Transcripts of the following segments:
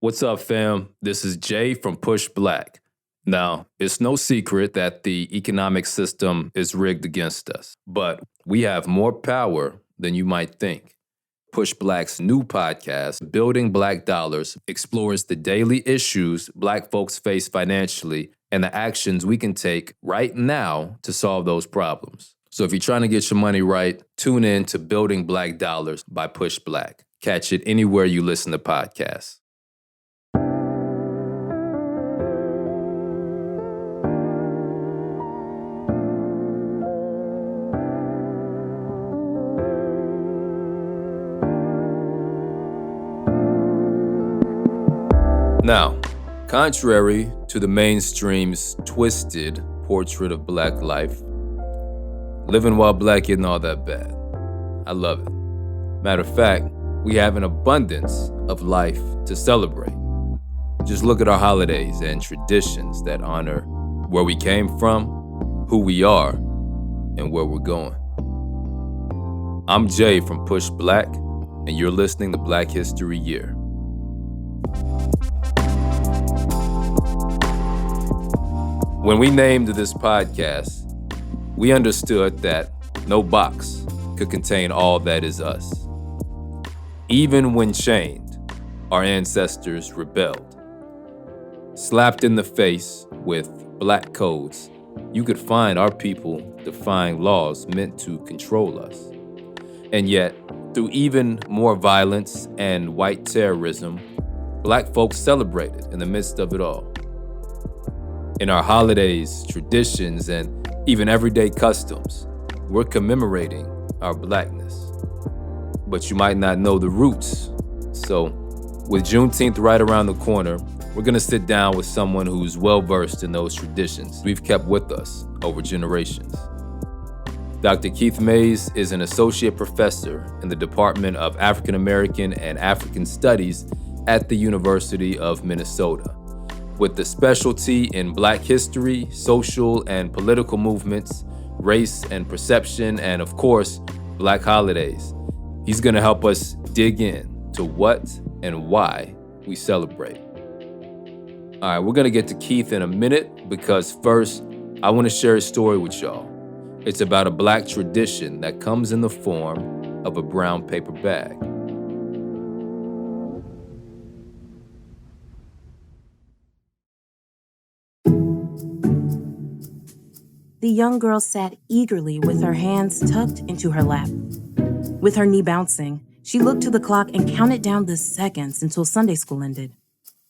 What's up, fam? This is Jay from PushBlack. Now, it's no secret that the economic system is rigged against us, but we have more power than you might think. PushBlack's new podcast, Building Black Dollars, explores the daily issues Black folks face financially and the actions we can take right now to solve those problems. So if you're trying to get your money right, tune in to Building Black Dollars by PushBlack. Catch it anywhere you listen to podcasts. Now, contrary to the mainstream's twisted portrait of Black life, living while Black isn't all that bad. I love it. Matter of fact, we have an abundance of life to celebrate. Just look at our holidays and traditions that honor where we came from, who we are, and where we're going. I'm Jay from PushBlack, and you're listening to Black History Year. When we named this podcast, we understood that no box could contain all that is us. Even when chained, our ancestors rebelled. Slapped in the face with black codes, you could find our people defying laws meant to control us. And yet, through even more violence and white terrorism, Black folks celebrated in the midst of it all. In our holidays, traditions, and even everyday customs, we're commemorating our Blackness. But you might not know the roots. So, with Juneteenth right around the corner, we're gonna sit down with someone who's well-versed in those traditions we've kept with us over generations. Dr. Keith Mays is an associate professor in the Department of African American and African Studies at the University of Minnesota, with the specialty in Black history, social and political movements, race and perception, and of course, Black holidays. He's gonna help us dig in to what and why we celebrate. All right, we're gonna get to Keith in a minute because first, I wanna share a story with y'all. It's about a Black tradition that comes in the form of a brown paper bag. The young girl sat eagerly with her hands tucked into her lap. With her knee bouncing, she looked to the clock and counted down the seconds until Sunday school ended.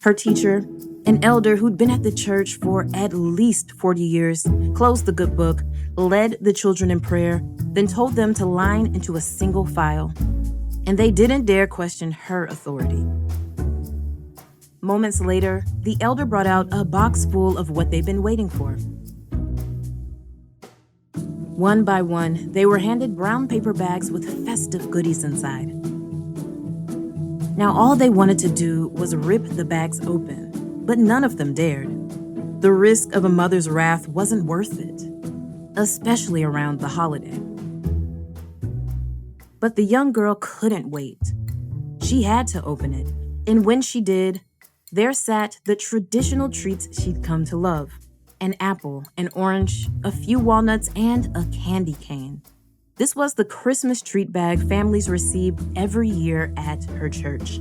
Her teacher, an elder who'd been at the church for at least 40 years, closed the good book, led the children in prayer, then told them to line into a single file. And they didn't dare question her authority. Moments later, the elder brought out a box full of what they'd been waiting for. One by one, they were handed brown paper bags with festive goodies inside. Now, all they wanted to do was rip the bags open, but none of them dared. The risk of a mother's wrath wasn't worth it, especially around the holiday. But the young girl couldn't wait. She had to open it, and when she did, there sat the traditional treats she'd come to love. An apple, an orange, a few walnuts, and a candy cane. This was the Christmas treat bag families received every year at her church.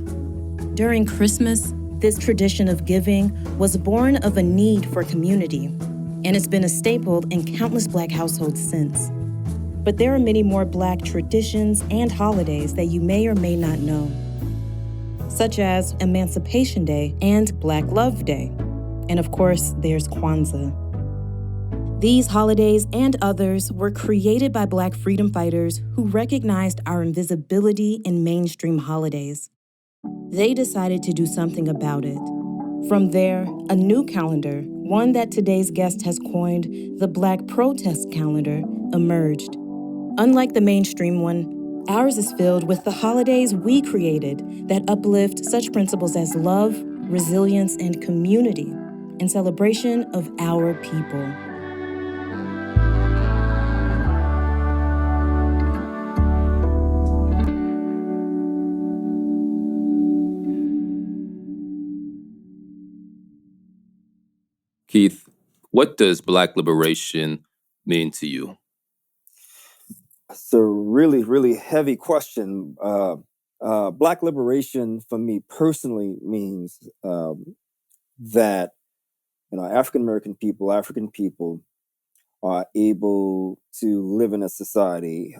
During Christmas, this tradition of giving was born of a need for community, and it's been a staple in countless Black households since. But there are many more Black traditions and holidays that you may or may not know, such as Emancipation Day and Black Love Day. And of course, there's Kwanzaa. These holidays and others were created by Black freedom fighters who recognized our invisibility in mainstream holidays. They decided to do something about it. From there, a new calendar, one that today's guest has coined the Black Protest Calendar, emerged. Unlike the mainstream one, ours is filled with the holidays we created that uplift such principles as love, resilience, and community in celebration of our people. Keith, what does Black liberation mean to you? It's a really, really heavy question. Black liberation for me personally means that African people are able to live in a society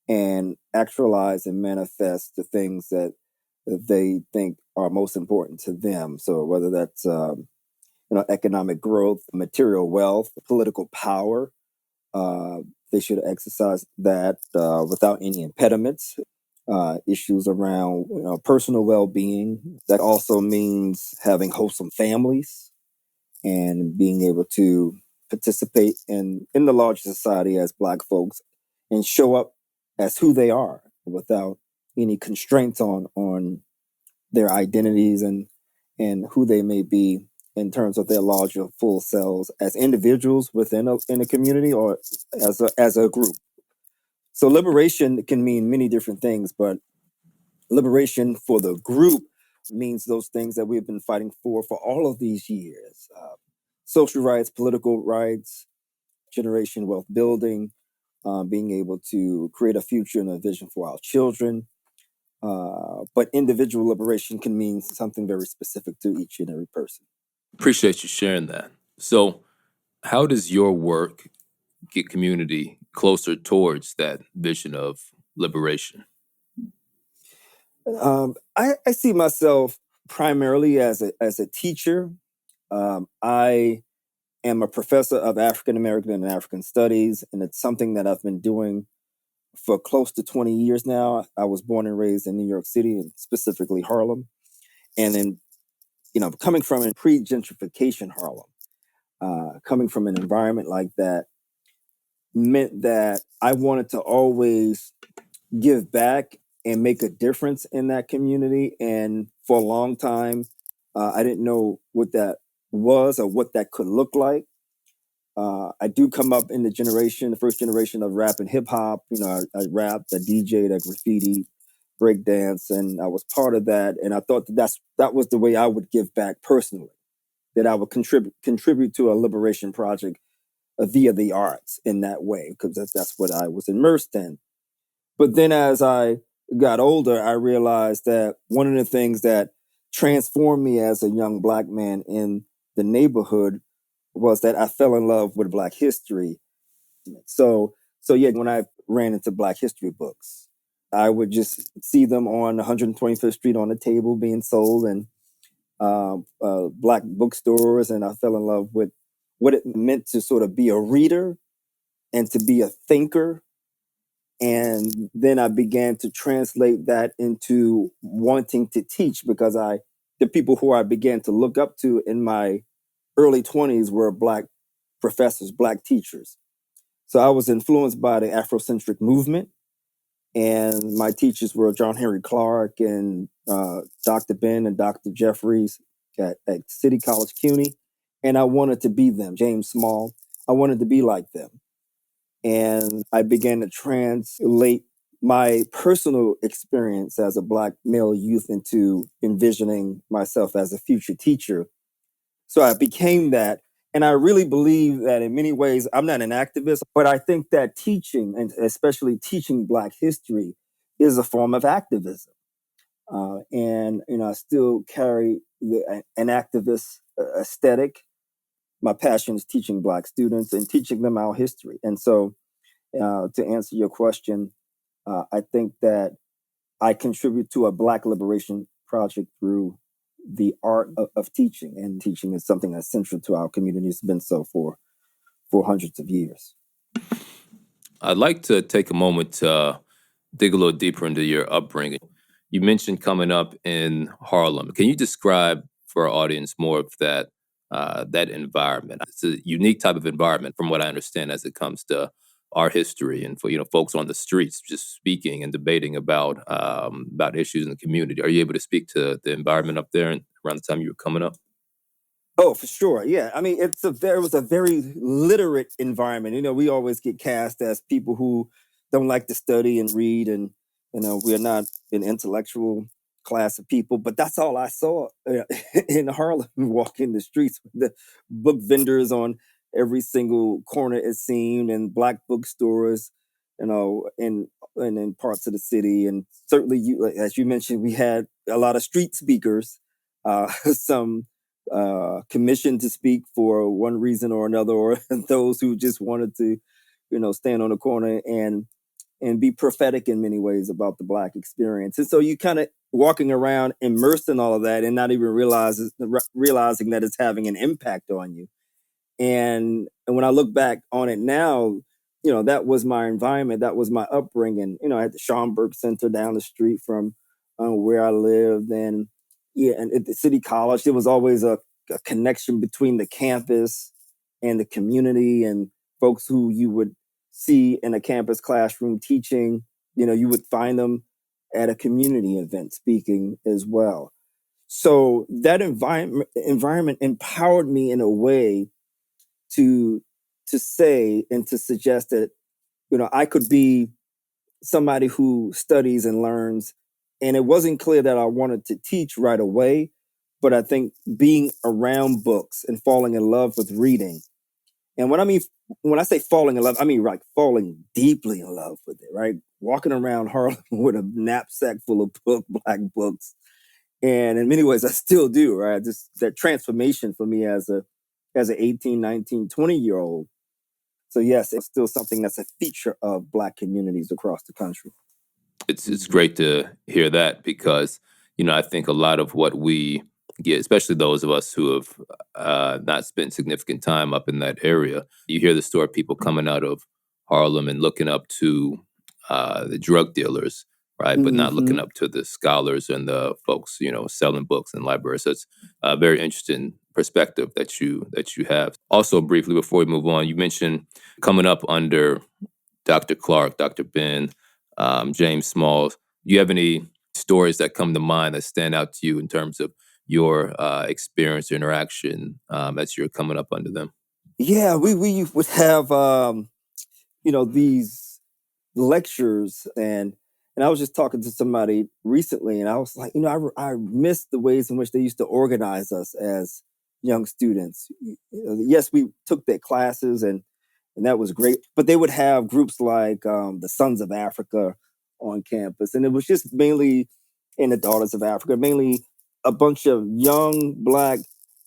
and actualize and manifest the things that they think are most important to them. So whether that's economic growth, material wealth, political power, uh, they should exercise that without any impediments. Issues around personal well-being. That also means having wholesome families and being able to participate in the larger society as Black folks and show up as who they are without any constraints on their identities and who they may be in terms of their larger full selves as individuals within in a community or as a group. So liberation can mean many different things, but liberation for the group means those things that we've been fighting for all of these years: social rights, political rights, generation wealth building, being able to create a future and a vision for our children. But individual liberation can mean something very specific to each and every person. Appreciate you sharing that. So, how does your work get community closer towards that vision of liberation? I see myself primarily as a teacher. I am a professor of African American and African Studies, and it's something that I've been doing for close to 20 years now. I was born and raised in New York City, and specifically Harlem. And then, coming from a pre-gentrification Harlem, coming from an environment like that meant that I wanted to always give back and make a difference in that community. And for a long time, I didn't know what that was or what that could look like. I do come up in the first generation of rap and hip hop. I rapped, I DJ'd, I graffiti, breakdance, and I was part of that. And I thought that was the way I would give back personally, that I would contribute to a liberation project via the arts in that way, because that's what I was immersed in. But then as I got older, I realized that one of the things that transformed me as a young Black man in the neighborhood was that I fell in love with Black history. So yeah, when I ran into Black history books, I would just see them on 125th Street on the table being sold, and Black bookstores, and I fell in love with what it meant to sort of be a reader and to be a thinker. And then I began to translate that into wanting to teach, because the people who I began to look up to in my early 20s were Black professors, Black teachers. So I was influenced by the Afrocentric movement, and my teachers were John Henry Clark and Dr. Ben and Dr. Jeffries at City College CUNY. And I wanted to be them, James Small. I wanted to be like them. And I began to translate my personal experience as a Black male youth into envisioning myself as a future teacher. So I became that. And I really believe that in many ways, I'm not an activist, but I think that teaching, and especially teaching Black history, is a form of activism. And I still carry an activist aesthetic. My passion is teaching Black students and teaching them our history. And so, to answer your question, I think that I contribute to a Black liberation project through the art of teaching, and teaching is something that's central to our community. It's been so for hundreds of years. I'd like to take a moment to dig a little deeper into your upbringing. You mentioned coming up in Harlem. Can you describe for our audience more of that environment? It's a unique type of environment, from what I understand, as it comes to our history and for folks on the streets just speaking and debating about issues in the community. Are you able to speak to the environment up there and around the time you were coming up? Oh, for sure. Yeah. I mean, it was a very literate environment. We always get cast as people who don't like to study and read, and we're not an intellectual class of people, but that's all I saw in Harlem. Walking the streets with the book vendors on every single corner, it seemed, and black bookstores, and in parts of the city. And certainly, as you mentioned, we had a lot of street speakers, some commissioned to speak for one reason or another, or those who just wanted to, stand on the corner and be prophetic in many ways about the Black experience. And so you kind of walking around immersed in all of that and not even realizing that it's having an impact on you. And when I look back on it now, that was my environment, that was my upbringing. I had the Schomburg Center down the street from where I lived, and yeah, and at the City College, there was always a connection between the campus and the community and folks who you would see in a campus classroom teaching. You would find them at a community event speaking as well. So that environment empowered me in a way to say and to suggest that I could be somebody who studies and learns. And it wasn't clear that I wanted to teach right away, but I think being around books and falling in love with reading. And when I say falling in love, I mean like falling deeply in love with it, right? Walking around Harlem with a knapsack full of black books. And in many ways I still do, right? Just that transformation for me as an 18, 19, 20-year old. So yes, it's still something that's a feature of Black communities across the country. It's great to hear that because I think a lot of what we get, especially those of us who have not spent significant time up in that area, you hear the story of people coming out of Harlem and looking up to the drug dealers, right? But not looking up to the scholars and the folks selling books in libraries. So it's a very interesting perspective that you have. Also, briefly before we move on, you mentioned coming up under Dr. Clark, Dr. Ben, James Smalls. Do you have any stories that come to mind that stand out to you in terms of your experience or interaction as you're coming up under them? Yeah, we would have these lectures, and I was just talking to somebody recently, and I was like, I missed the ways in which they used to organize us as young students. Yes, we took their classes, and that was great. But they would have groups like the Sons of Africa on campus, and it was just mainly, and the Daughters of Africa, mainly a bunch of young Black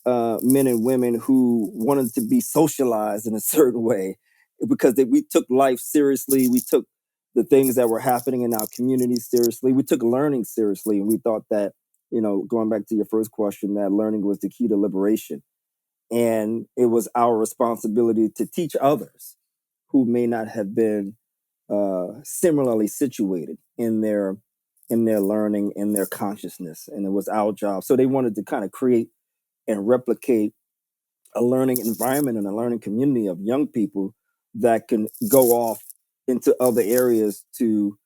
men and women who wanted to be socialized in a certain way because we took life seriously. We took the things that were happening in our community seriously. We took learning seriously, and we thought that, going back to your first question, that learning was the key to liberation. And it was our responsibility to teach others who may not have been similarly situated in their learning, in their consciousness. And it was our job. So they wanted to kind of create and replicate a learning environment and a learning community of young people that can go off into other areas to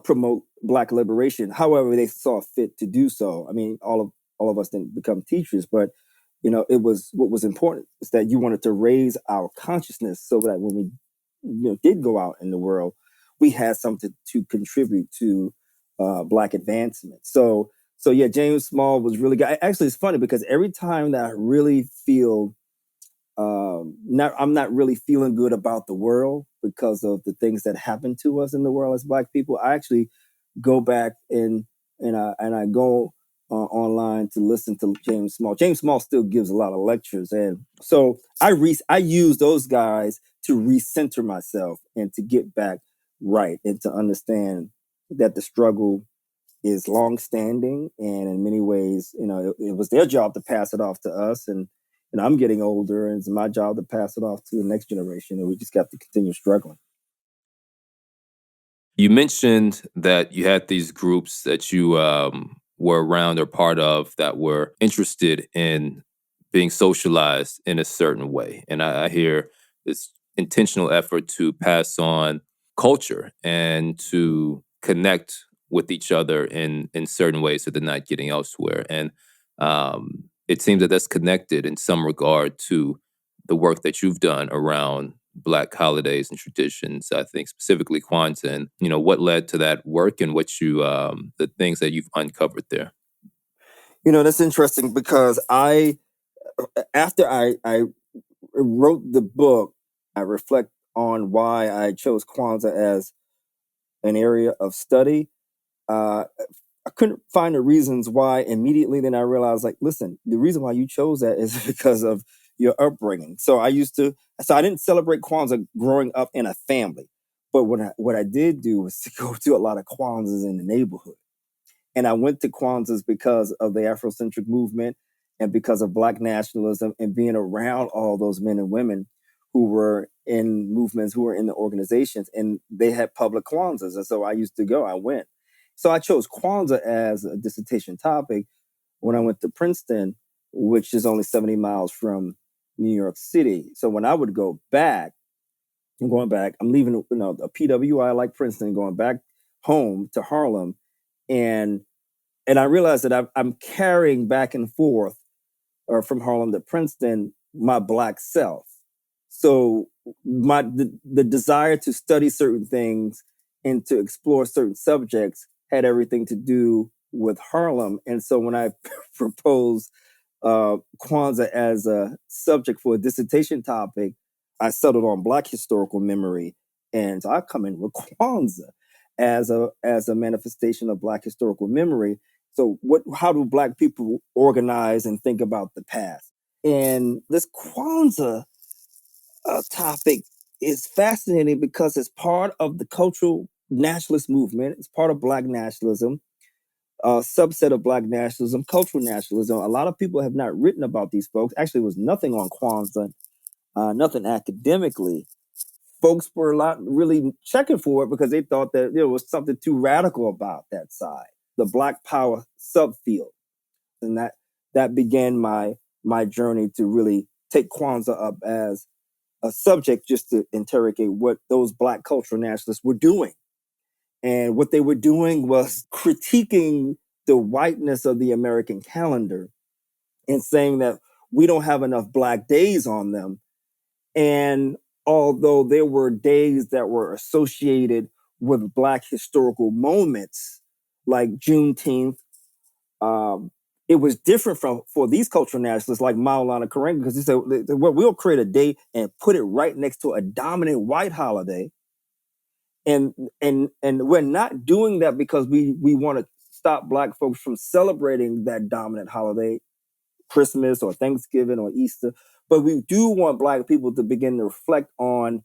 promote Black liberation, however they saw fit to do so. I mean, all of us didn't become teachers, but it was, what was important is that you wanted to raise our consciousness so that when we did go out in the world, we had something to contribute to Black advancement. So yeah, James Small was really good. Actually, it's funny because every time that I really feel I'm not really feeling good about the world because of the things that happen to us in the world as Black people, I actually go back and I go online to listen to James Small. James Small still gives a lot of lectures, and so I use those guys to recenter myself and to get back right and to understand that the struggle is long-standing, and in many ways, it was their job to pass it off to us, and I'm getting older, and it's my job to pass it off to the next generation, and we just got to continue struggling. You mentioned that you had these groups that you were around or part of that were interested in being socialized in a certain way. And I hear this intentional effort to pass on culture and to connect with each other in certain ways that they're not getting elsewhere. And it seems that that's connected in some regard to the work that you've done around Black holidays and traditions, I think specifically Kwanzaa, and, what led to that work and what the things that you've uncovered there. That's interesting because after I wrote the book, I reflect on why I chose Kwanzaa as an area of study. Uh, I couldn't find the reasons why immediately. Then I realized, like, listen, the reason why you chose that is because of your upbringing. So I didn't celebrate Kwanzaa growing up in a family, but what I did do was to go to a lot of Kwanzaas in the neighborhood. And I went to Kwanzaa's because of the Afrocentric movement and because of Black nationalism and being around all those men and women who were in movements, who were in the organizations, and they had public Kwanzaa's. And so I used to go, I went. So I chose Kwanzaa as a dissertation topic when I went to Princeton, which is only 70 miles from New York City. So when I would go back, I'm leaving, a PWI like Princeton, going back home to Harlem, and I realized that I'm carrying back and forth, or from Harlem to Princeton, my Black self. So the desire to study certain things and to explore certain subjects had everything to do with Harlem. And so when I proposed Kwanzaa as a subject for a dissertation topic, I settled on Black historical memory, and so I come in with Kwanzaa as a manifestation of Black historical memory. So how do Black people organize and think about the past? And this Kwanzaa topic is fascinating because it's part of the cultural nationalist movement. It's part of Black nationalism, a subset of Black nationalism, cultural nationalism. A lot of people have not written about these folks. Actually, there was nothing on Kwanzaa, nothing academically. Folks were not really checking for it because they thought that there was something too radical about that side, the Black power subfield. And that began my journey to really take Kwanzaa up as a subject, just to interrogate what those Black cultural nationalists were doing. And what they were doing was critiquing the whiteness of the American calendar and saying that we don't have enough Black days on them. And although there were days that were associated with Black historical moments, like Juneteenth, it was different for these cultural nationalists like Maulana Karenga, because he said, well, we'll create a day and put it right next to a dominant white holiday. And we're not doing that because we want to stop Black folks from celebrating that dominant holiday, Christmas or Thanksgiving or Easter, but we do want Black people to begin to reflect on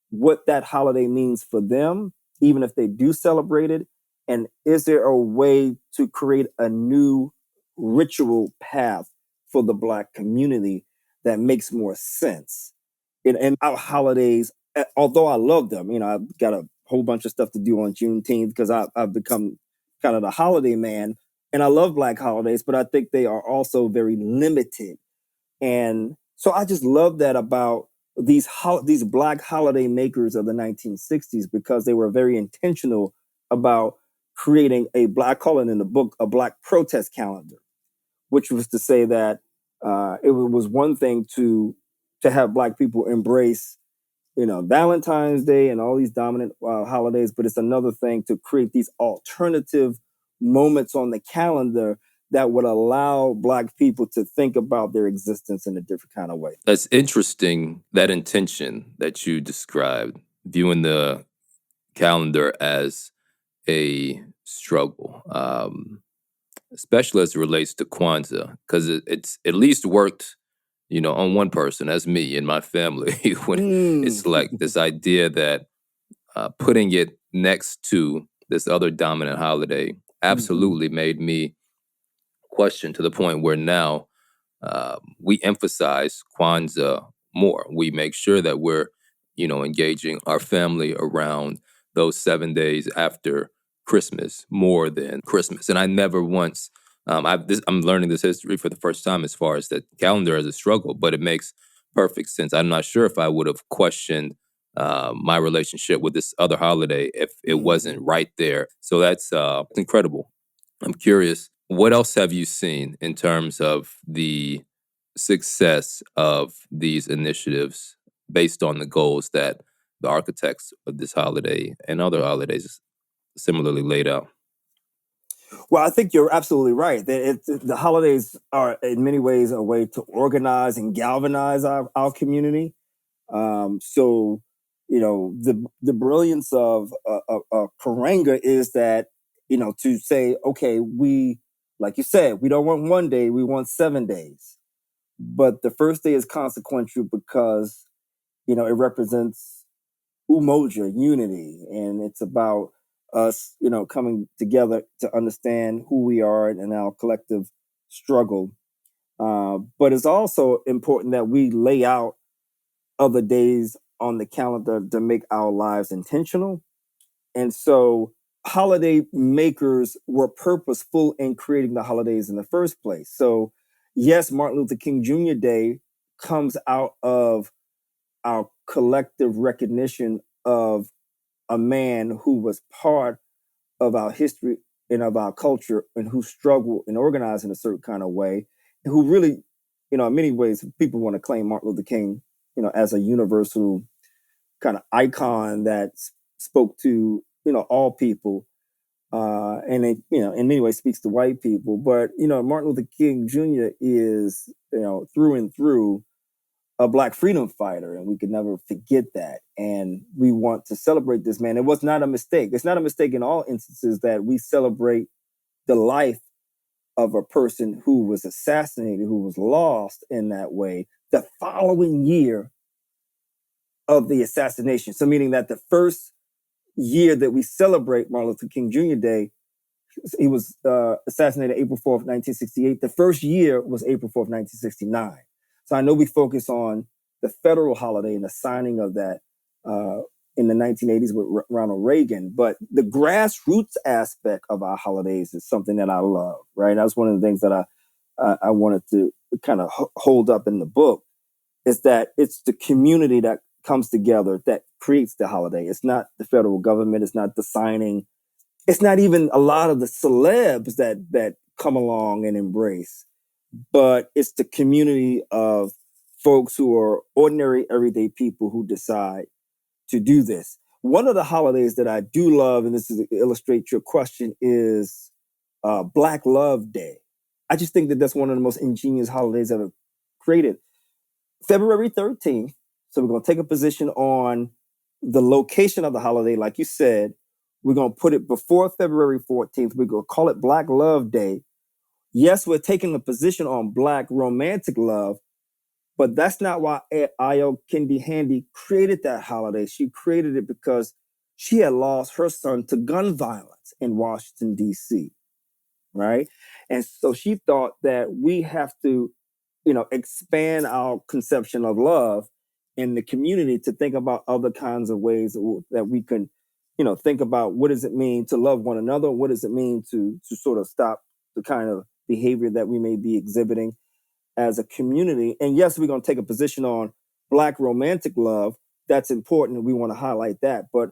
what that holiday means for them, even if they do celebrate it. And is there a way to create a new ritual path for the Black community that makes more sense? And our holidays, although I love them, I've got a whole bunch of stuff to do on Juneteenth because I've become kind of the holiday man, and I love Black holidays, but I think they are also very limited. And so I just love that about these Black holiday makers of the 1960s, because they were very intentional about creating I call it in the book, a Black protest calendar, which was to say that it was one thing to have Black people embrace, Valentine's Day and all these dominant holidays, but it's another thing to create these alternative moments on the calendar that would allow Black people to think about their existence in a different kind of way. That's interesting, that intention that you described, viewing the calendar as a struggle, especially as it relates to Kwanzaa, because it's at least worked, on one person, as me and my family, when it's like this idea that putting it next to this other dominant holiday absolutely made me question, to the point where now we emphasize Kwanzaa more. We make sure that we're, engaging our family around those 7 days after Christmas more than Christmas. And I never once, I'm learning this history for the first time as far as the calendar as a struggle, but it makes perfect sense. I'm not sure if I would have questioned my relationship with this other holiday if it wasn't right there. So that's incredible. I'm curious, what else have you seen in terms of the success of these initiatives based on the goals that the architects of this holiday and other holidays similarly laid out. Well, I think you're absolutely right. The holidays are in many ways a way to organize and galvanize our community. So, the brilliance of Karanga is that, to say, okay, like you said, we don't want one day, we want 7 days. But the first day is consequential because, it represents umoja, unity, and it's about us, coming together to understand who we are and our collective struggle. But it's also important that we lay out other days on the calendar to make our lives intentional. And so holiday makers were purposeful in creating the holidays in the first place. So, yes, Martin Luther King Jr. Day comes out of our collective recognition of a man who was part of our history and of our culture and who struggled and organized in a certain kind of way, and who really, in many ways, people want to claim Martin Luther King, as a universal kind of icon that spoke to, all people. And it, in many ways speaks to white people. But, Martin Luther King Jr. is, through and through a Black freedom fighter, and we could never forget that. And we want to celebrate this man. It was not a mistake. It's not a mistake in all instances that we celebrate the life of a person who was assassinated, who was lost in that way, the following year of the assassination. So meaning that the first year that we celebrate Martin Luther King Jr. Day, he was assassinated April 4th, 1968. The first year was April 4th, 1969. So I know we focus on the federal holiday and the signing of that in the 1980s with Ronald Reagan, but the grassroots aspect of our holidays is something that I love, right? That's one of the things that I wanted to kind of hold up in the book, is that it's the community that comes together that creates the holiday. It's not the federal government. It's not the signing. It's not even a lot of the celebs that come along and embrace, but it's the community of folks who are ordinary, everyday people who decide to do this. One of the holidays that I do love, and this is to illustrate your question, is Black Love Day. I just think that that's one of the most ingenious holidays ever created. February 13th. So we're going to take a position on the location of the holiday. Like you said, we're going to put it before February 14th. We're going to call it Black Love Day. Yes, we're taking a position on Black romantic love, but that's not why Ayo Kendi Handy created that holiday. She created it because she had lost her son to gun violence in Washington, D.C., right? And so she thought that we have to, expand our conception of love in the community to think about other kinds of ways that we can, think about what does it mean to love one another? What does it mean to sort of stop the kind of behavior that we may be exhibiting as a community? And yes, we're going to take a position on Black romantic love. That's important, and we want to highlight that. But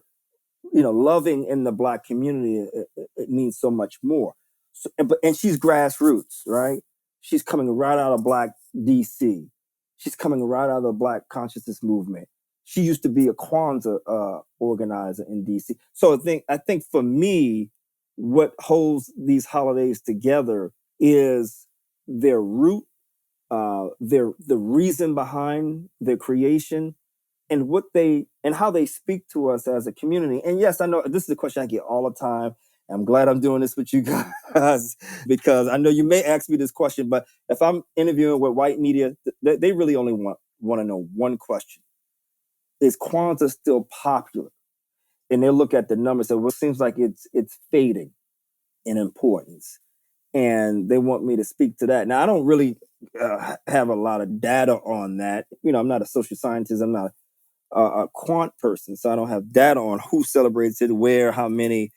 loving in the Black community, it means so much more. So, and she's grassroots, right? She's coming right out of Black DC. She's coming right out of the Black consciousness movement. She used to be a Kwanzaa organizer in DC. So I think for me, what holds these holidays together is their root, the reason behind their creation, and how they speak to us as a community. And yes, I know this is a question I get all the time. I'm glad I'm doing this with you guys because I know you may ask me this question, but if I'm interviewing with white media, they really only want to know one question: is Kwanzaa still popular? And they look at the numbers and it seems like it's fading in importance, and they want me to speak to that. Now, I don't really have a lot of data on that. I'm not a social scientist. I'm not a quant person, so I don't have data on who celebrates it, where, how many.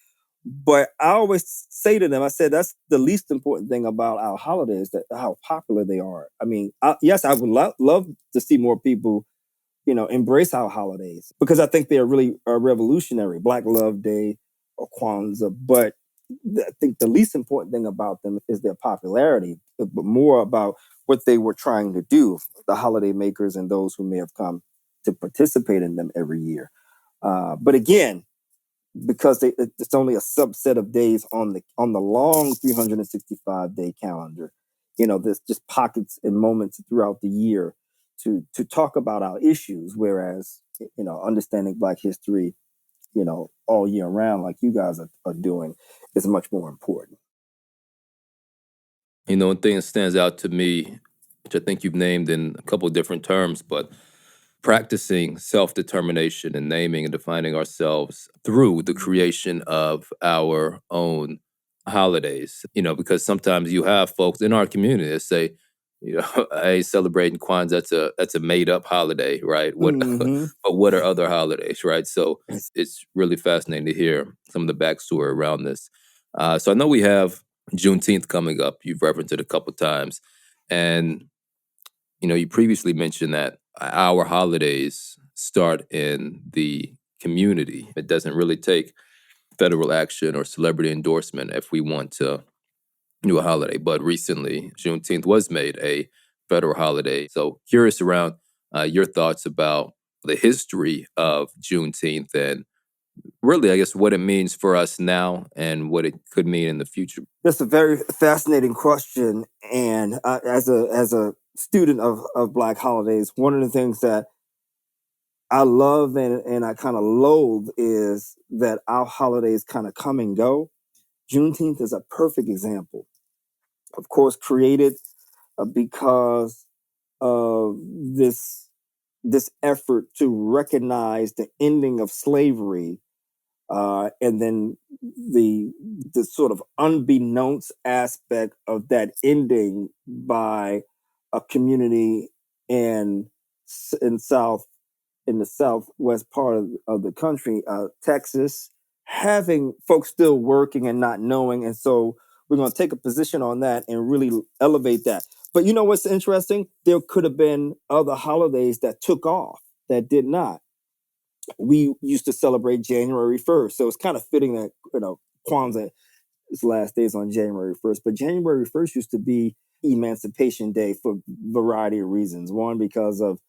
But I always say to them, I said, that's the least important thing about our holidays, that how popular they are. I mean, yes, I would love to see more people, embrace our holidays because I think they're really revolutionary, Black Love Day or Kwanzaa. But I think the least important thing about them is their popularity, but more about what they were trying to do, the holiday makers and those who may have come to participate in them every year. But again, because it's only a subset of days on the long 365-day calendar, there's just pockets and moments throughout the year to talk about our issues. Whereas, understanding Black history, all year round, like you guys are doing, is much more important. One thing that stands out to me, which I think you've named in a couple of different terms, but practicing self-determination and naming and defining ourselves through the creation of our own holidays. Because sometimes you have folks in our community that say, I ain't celebrating Kwanzaa. That's a made up holiday, right? What, Mm-hmm. but what are other holidays, right? So it's really fascinating to hear some of the backstory around this. So I know we have Juneteenth coming up. You've referenced it a couple times, and you previously mentioned that our holidays start in the community. It doesn't really take federal action or celebrity endorsement if we want to do a holiday. But recently, Juneteenth was made a federal holiday. So curious around your thoughts about the history of Juneteenth and really, I guess, what it means for us now and what it could mean in the future. That's a very fascinating question. And as a student of Black holidays, one of the things that I love and I kind of loathe is that our holidays kind of come and go. Juneteenth is a perfect example. Of course, created because of this effort to recognize the ending of slavery, and then the sort of unbeknownst aspect of that ending by a community in South in the southwest part of the country, Texas, having folks still working and not knowing. And so we're going to take a position on that and really elevate that. But you know what's interesting? There could have been other holidays that took off that did not. We used to celebrate January 1st. So it's kind of fitting that, Kwanzaa, its last day is on January 1st. But January 1st used to be Emancipation Day for a variety of reasons. One, because of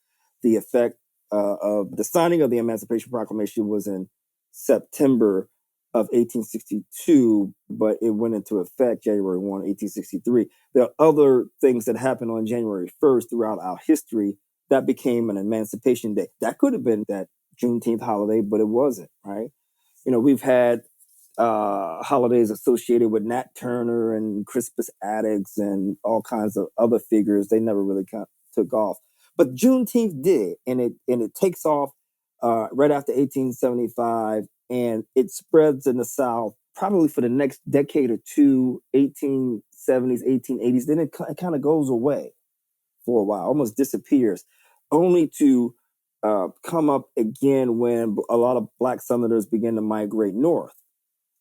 the effect of the signing of the Emancipation Proclamation was in September of 1862, but it went into effect January 1, 1863. There are other things that happened on January 1st throughout our history that became an Emancipation Day. That could have been that Juneteenth holiday, but it wasn't, right? We've had holidays associated with Nat Turner and Crispus Attucks and all kinds of other figures. They never really took off, but Juneteenth did, and it takes off right after 1875, and it spreads in the South probably for the next decade or two, 1870s, 1880s. Then it kind of goes away for a while, almost disappears, only to come up again when a lot of Black Southerners began to migrate north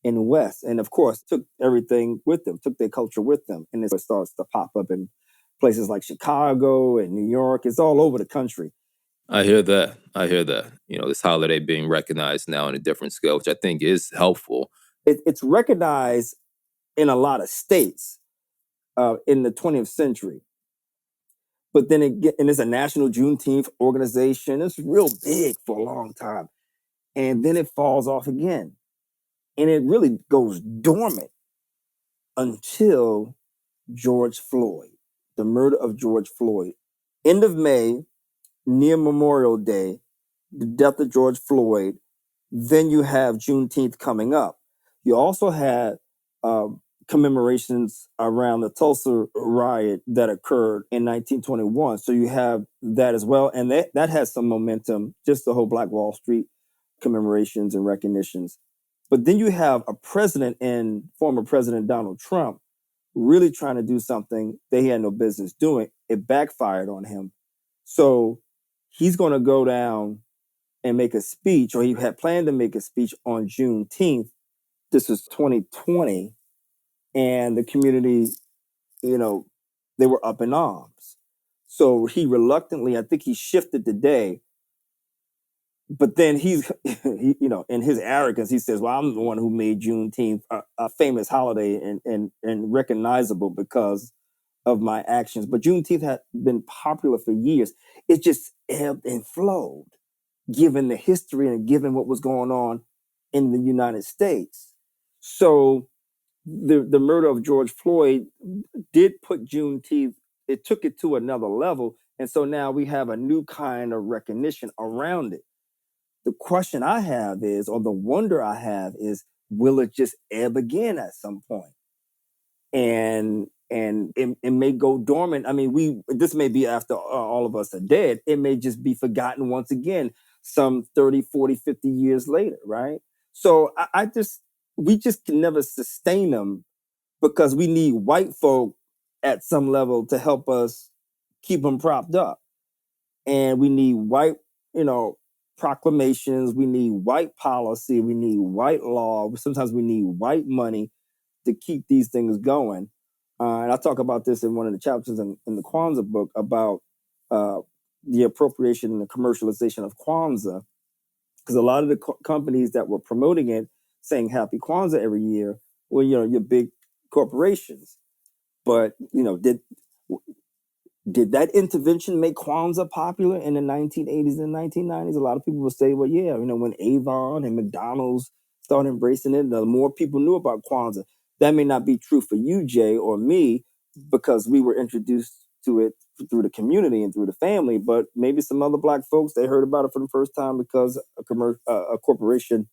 and west, and of course took everything with them, took their culture with them, and it starts to pop up in places like Chicago and New York. It's all over the country. I hear that. This holiday being recognized now in a different scale, which I think is helpful. It's recognized in a lot of states in the 20th century. But then and it's a national Juneteenth organization. It's real big for a long time. And then it falls off again. And it really goes dormant until George Floyd, the murder of George Floyd. End of May, near Memorial Day, the death of George Floyd. Then you have Juneteenth coming up. You also had commemorations around the Tulsa riot that occurred in 1921. So you have that as well. And that has some momentum, just the whole Black Wall Street commemorations and recognitions. But then you have a president and former President Donald Trump really trying to do something they had no business doing. It backfired on him. So he's going to go down and make a speech, or he had planned to make a speech on Juneteenth. This was 2020. And the community, they were up in arms. So he reluctantly, I think he shifted the day. But then he's, in his arrogance, he says, well, I'm the one who made Juneteenth a famous holiday and recognizable because of my actions. But Juneteenth had been popular for years. It just ebbed and flowed. given the history and given what was going on in the United States. So the murder of George Floyd did put Juneteenth, it took it to another level. And so now we have a new kind of recognition around it. The question I have is, or the wonder I have is, will it just ebb again at some point? And it may go dormant. I mean, this may be after all of us are dead. It may just be forgotten once again, some 30, 40, 50 years later, right? So we just can never sustain them because we need white folk at some level to help us keep them propped up. And we need white, proclamations. We need white policy. We need white law. Sometimes we need white money to keep these things going. And I talk about this in one of the chapters in the Kwanzaa book about the appropriation and the commercialization of Kwanzaa, because a lot of the companies that were promoting it, saying Happy Kwanzaa every year, were your big corporations. But did that intervention make Kwanzaa popular in the 1980s and 1990s? A lot of people will say, well, yeah, when Avon and McDonald's started embracing it, the more people knew about Kwanzaa. That may not be true for you, Jay, or me, because we were introduced to it through the community and through the family, but maybe some other Black folks, they heard about it for the first time because a corporation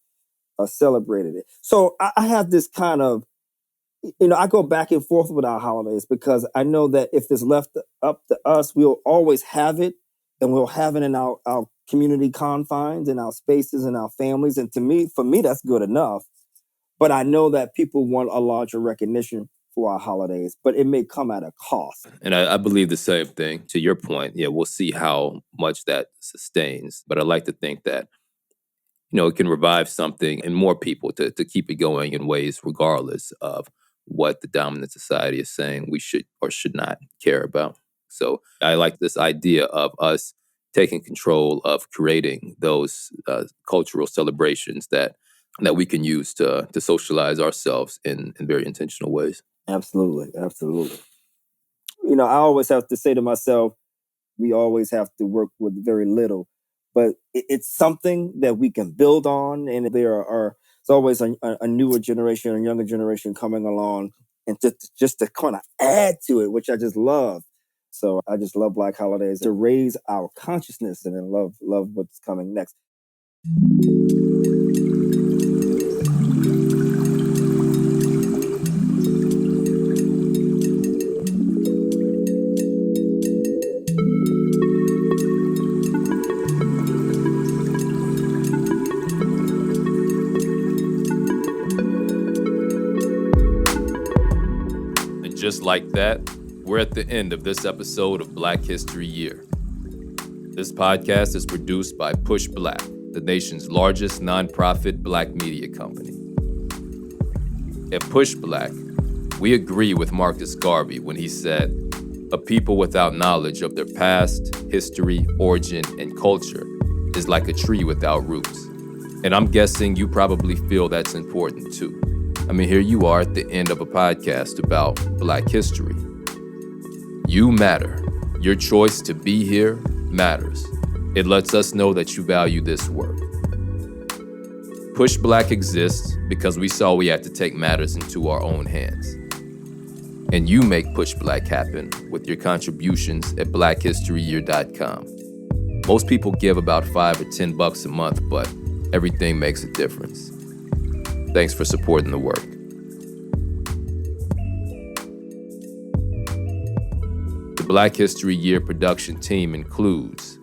celebrated it. So I have this kind of, I go back and forth with our holidays because I know that if it's left up to us, we'll always have it, and we'll have it in our community confines, in our spaces, in our families. And for me, that's good enough. But I know that people want a larger recognition for our holidays, but it may come at a cost. And I believe the same thing. To your point, yeah, we'll see how much that sustains. But I like to think that it can revive something in more people to keep it going in ways regardless of what the dominant society is saying we should or should not care about. So I like this idea of us taking control of creating those cultural celebrations that we can use to socialize ourselves in very intentional ways. Absolutely, absolutely. I always have to say to myself, we always have to work with very little, but it's something that we can build on. And there's always a newer generation, a younger generation coming along, and just to kind of add to it, which I just love. So I just love Black holidays to raise our consciousness and then love what's coming next. Just like that, we're at the end of this episode of Black History Year. This podcast is produced by PushBlack, the nation's largest nonprofit Black media company. At PushBlack, we agree with Marcus Garvey when he said, "A people without knowledge of their past, history, origin, and culture is like a tree without roots." And I'm guessing you probably feel that's important too. I mean, here you are at the end of a podcast about Black history. You matter. Your choice to be here matters. It lets us know that you value this work. PushBlack exists because we saw we had to take matters into our own hands. And you make PushBlack happen with your contributions at blackhistoryyear.com. Most people give about $5 or $10 a month, but everything makes a difference. Thanks for supporting the work. The Black History Year production team includes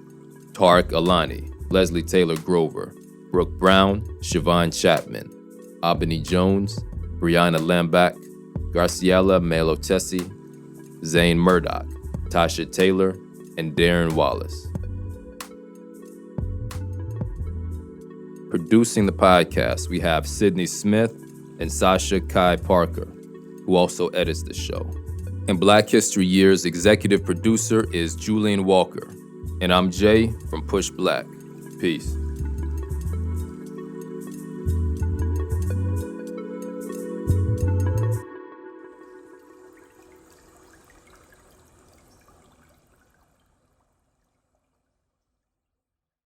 Tariq Alani, Leslie Taylor Grover, Brooke Brown, Siobhan Chapman, Albany Jones, Brianna Lambach, Graciela Melotesi, Zane Murdoch, Tasha Taylor, and Darren Wallace. Producing the podcast, we have Sydney Smith and Sasha Kai Parker, who also edits the show. And Black History Year's executive producer is Julian Walker. And I'm Jay from PushBlack. Peace.